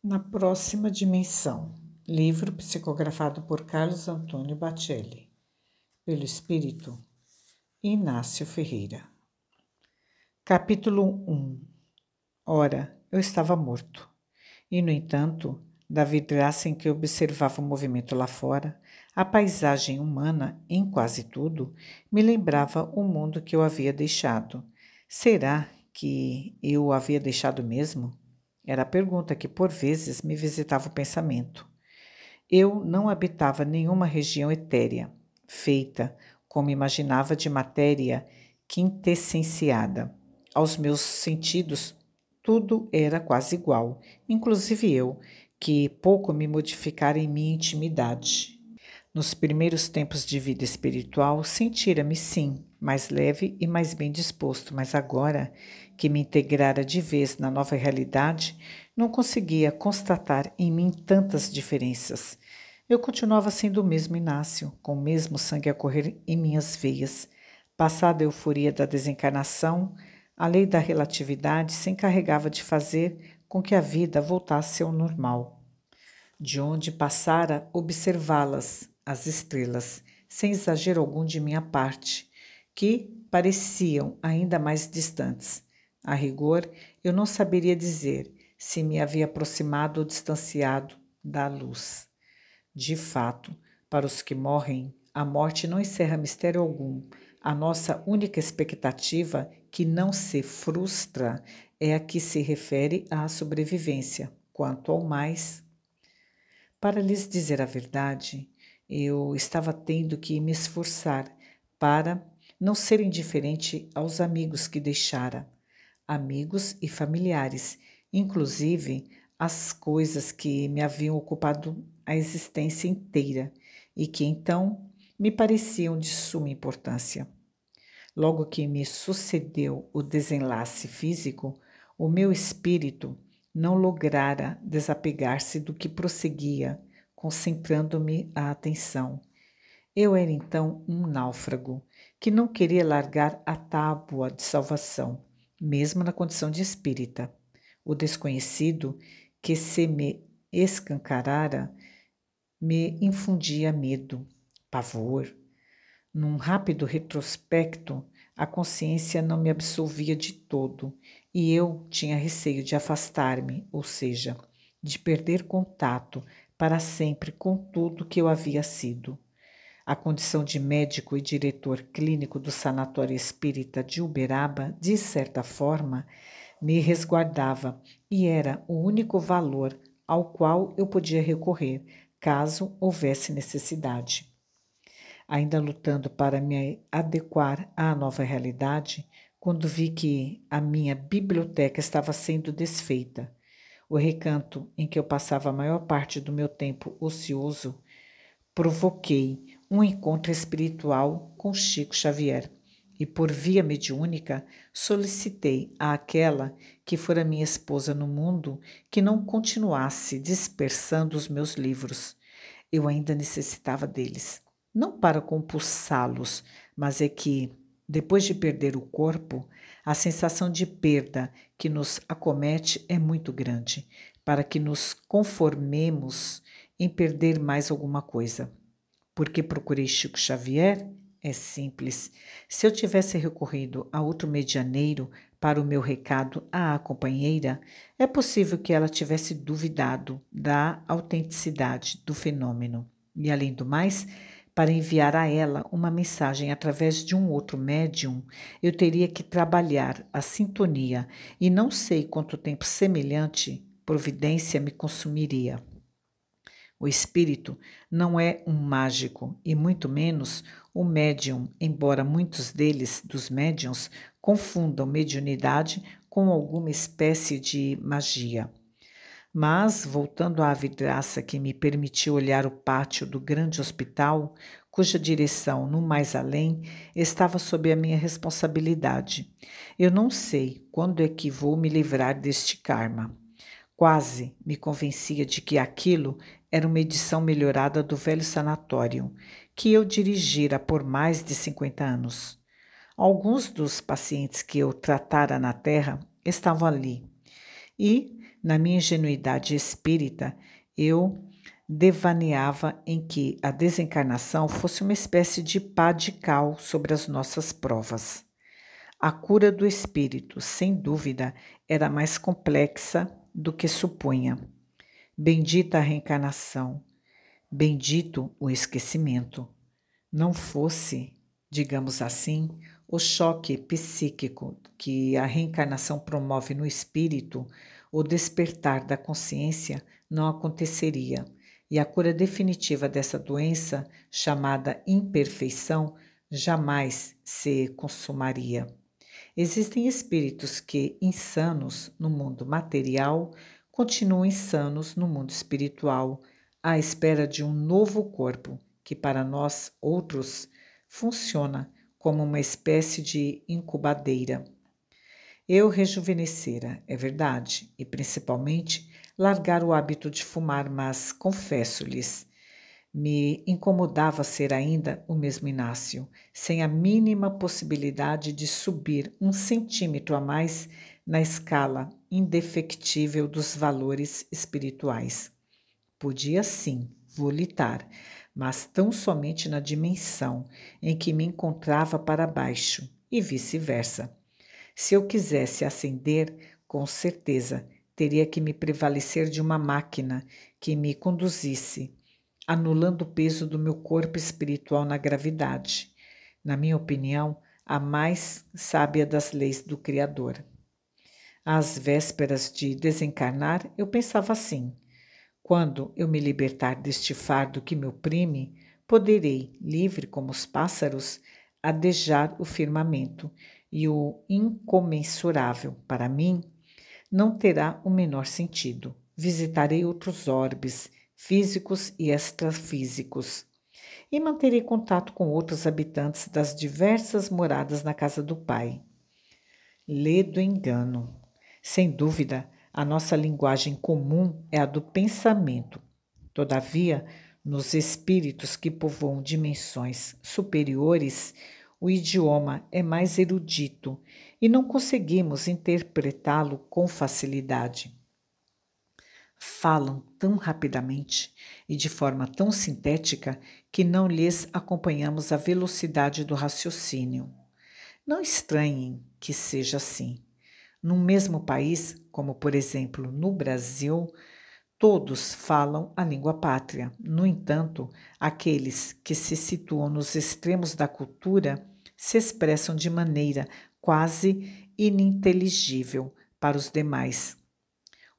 Na próxima dimensão. Livro psicografado por Carlos Antônio Bacelli. Pelo espírito Inácio Ferreira. Capítulo 1. Ora, eu estava morto. E, no entanto, da vidraça em que observava o movimento lá fora, a paisagem humana, em quase tudo, me lembrava o mundo que eu havia deixado. Será que eu o havia deixado mesmo? Era a pergunta que, por vezes, me visitava o pensamento. Eu não habitava nenhuma região etérea, feita, como imaginava, de matéria quintessenciada. Aos meus sentidos, tudo era quase igual, inclusive eu, que pouco me modificara em minha intimidade. Nos primeiros tempos de vida espiritual, sentira-me, sim, mais leve e mais bem disposto, mas agora que me integrara de vez na nova realidade, não conseguia constatar em mim tantas diferenças. Eu continuava sendo o mesmo Inácio, com o mesmo sangue a correr em minhas veias. Passada a euforia da desencarnação, a lei da relatividade se encarregava de fazer com que a vida voltasse ao normal. De onde passara, observá-las, as estrelas, sem exagero algum de minha parte, que pareciam ainda mais distantes. A rigor, eu não saberia dizer se me havia aproximado ou distanciado da luz. De fato, para os que morrem, a morte não encerra mistério algum. A nossa única expectativa, que não se frustra, é a que se refere à sobrevivência. Quanto ao mais, para lhes dizer a verdade, eu estava tendo que me esforçar para não ser indiferente aos amigos que deixara, amigos e familiares, inclusive as coisas que me haviam ocupado a existência inteira e que então me pareciam de suma importância. Logo que me sucedeu o desenlace físico, o meu espírito não lograra desapegar-se do que prosseguia, concentrando-me a atenção. Eu era então um náufrago, que não queria largar a tábua de salvação, mesmo na condição de espírita. O desconhecido, que se me escancarara, me infundia medo, pavor. Num rápido retrospecto, a consciência não me absolvia de todo e eu tinha receio de afastar-me, ou seja, de perder contato para sempre com tudo que eu havia sido. A condição de médico e diretor clínico do Sanatório Espírita de Uberaba, de certa forma, me resguardava e era o único valor ao qual eu podia recorrer, caso houvesse necessidade. Ainda lutando para me adequar à nova realidade, quando vi que a minha biblioteca estava sendo desfeita, o recanto em que eu passava a maior parte do meu tempo ocioso, provoquei um encontro espiritual com Chico Xavier e, por via mediúnica, solicitei àquela que fora minha esposa no mundo que não continuasse dispersando os meus livros. Eu ainda necessitava deles, não para compulsá-los, mas é que, depois de perder o corpo, a sensação de perda que nos acomete é muito grande, para que nos conformemos em perder mais alguma coisa. Por que procurei Chico Xavier? É simples. Se eu tivesse recorrido a outro medianeiro para o meu recado à companheira, é possível que ela tivesse duvidado da autenticidade do fenômeno. E, além do mais, para enviar a ela uma mensagem através de um outro médium, eu teria que trabalhar a sintonia e não sei quanto tempo semelhante providência me consumiria. O espírito não é um mágico e muito menos um médium, embora muitos deles, dos médiums, confundam mediunidade com alguma espécie de magia. Mas, voltando à vidraça que me permitiu olhar o pátio do grande hospital, cuja direção, no mais além, estava sob a minha responsabilidade. Eu não sei quando é que vou me livrar deste karma. Quase me convencia de que aquilo era uma edição melhorada do velho sanatório, que eu dirigira por mais de 50 anos. Alguns dos pacientes que eu tratara na Terra estavam ali, e Na minha ingenuidade espírita, eu devaneava em que a desencarnação fosse uma espécie de pá de cal sobre as nossas provas. A cura do espírito, sem dúvida, era mais complexa do que supunha. Bendita a reencarnação, bendito o esquecimento. Não fosse, digamos assim, o choque psíquico que a reencarnação promove no espírito, o despertar da consciência não aconteceria, e a cura definitiva dessa doença, chamada imperfeição, jamais se consumaria. Existem espíritos que, insanos no mundo material, continuam insanos no mundo espiritual, à espera de um novo corpo, que para nós outros funciona como uma espécie de incubadeira. Eu rejuvenescera, é verdade, e principalmente largar o hábito de fumar, mas confesso-lhes, me incomodava ser ainda o mesmo Inácio, sem a mínima possibilidade de subir 1 centímetro a mais na escala indefectível dos valores espirituais. Podia sim volitar, mas tão somente na dimensão em que me encontrava para baixo, e vice-versa. Se eu quisesse ascender, com certeza teria que me prevalecer de uma máquina que me conduzisse, anulando o peso do meu corpo espiritual na gravidade. Na minha opinião, a mais sábia das leis do Criador. Às vésperas de desencarnar, eu pensava assim: quando eu me libertar deste fardo que me oprime, poderei, livre como os pássaros, adejar o firmamento, e o incomensurável, para mim, não terá o menor sentido. Visitarei outros orbes, físicos e extrafísicos, e manterei contato com outros habitantes das diversas moradas na casa do Pai. Ledo engano. Sem dúvida, a nossa linguagem comum é a do pensamento. Todavia, nos espíritos que povoam dimensões superiores, o idioma é mais erudito e não conseguimos interpretá-lo com facilidade. Falam tão rapidamente e de forma tão sintética que não lhes acompanhamos a velocidade do raciocínio. Não estranhem que seja assim. Num mesmo país, como por exemplo no Brasil, todos falam a língua pátria. No entanto, aqueles que se situam nos extremos da cultura se expressam de maneira quase ininteligível para os demais.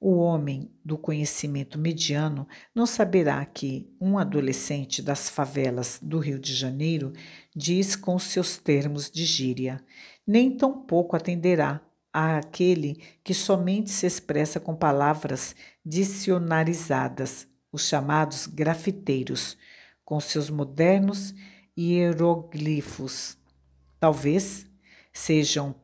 O homem do conhecimento mediano não saberá que um adolescente das favelas do Rio de Janeiro diz com os seus termos de gíria, nem tampouco atenderá àquele que somente se expressa com palavras dicionarizadas, os chamados grafiteiros, com seus modernos hieroglifos. Talvez sejam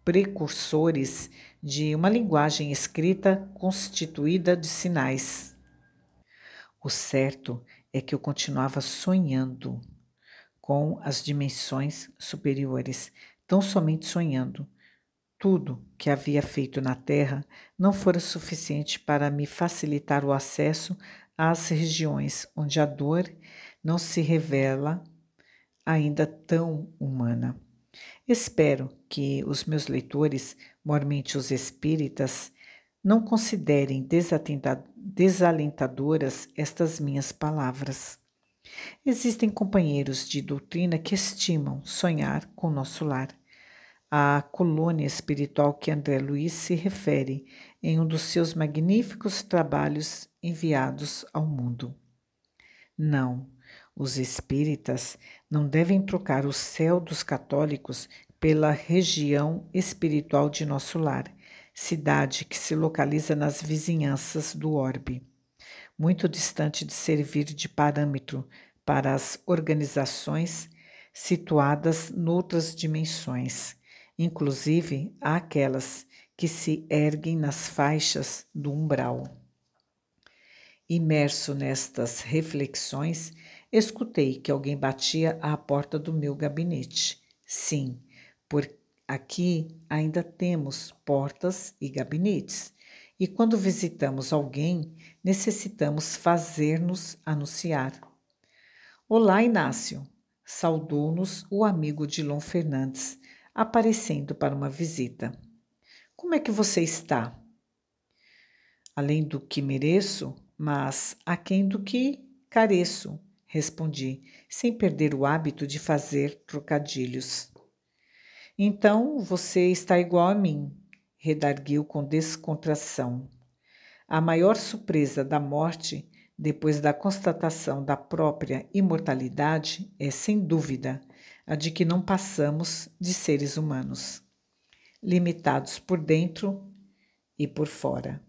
precursores de uma linguagem escrita constituída de sinais. O certo é que eu continuava sonhando com as dimensões superiores, tão somente sonhando. Tudo que havia feito na Terra não fora suficiente para me facilitar o acesso às regiões onde a dor não se revela ainda tão humana. Espero que os meus leitores, mormente os espíritas, não considerem desalentadoras estas minhas palavras. Existem companheiros de doutrina que estimam sonhar com nosso lar. A colônia espiritual que André Luiz se refere em um dos seus magníficos trabalhos enviados ao mundo. Não, os espíritas não devem trocar o céu dos católicos pela região espiritual de nosso lar, cidade que se localiza nas vizinhanças do orbe, muito distante de servir de parâmetro para as organizações situadas noutras dimensões, inclusive aquelas que se erguem nas faixas do umbral. Imerso nestas reflexões, escutei que alguém batia à porta do meu gabinete. Sim, por aqui ainda temos portas e gabinetes, e quando visitamos alguém, necessitamos fazer-nos anunciar. Olá, Inácio! Saudou-nos o amigo Dilon Fernandes, aparecendo para uma visita. Como é que você está? Além do que mereço, mas aquém do que careço, respondi, sem perder o hábito de fazer trocadilhos. Então você está igual a mim, redarguiu com descontração. A maior surpresa da morte, depois da constatação da própria imortalidade, é, sem dúvida, a de que não passamos de seres humanos, limitados por dentro e por fora.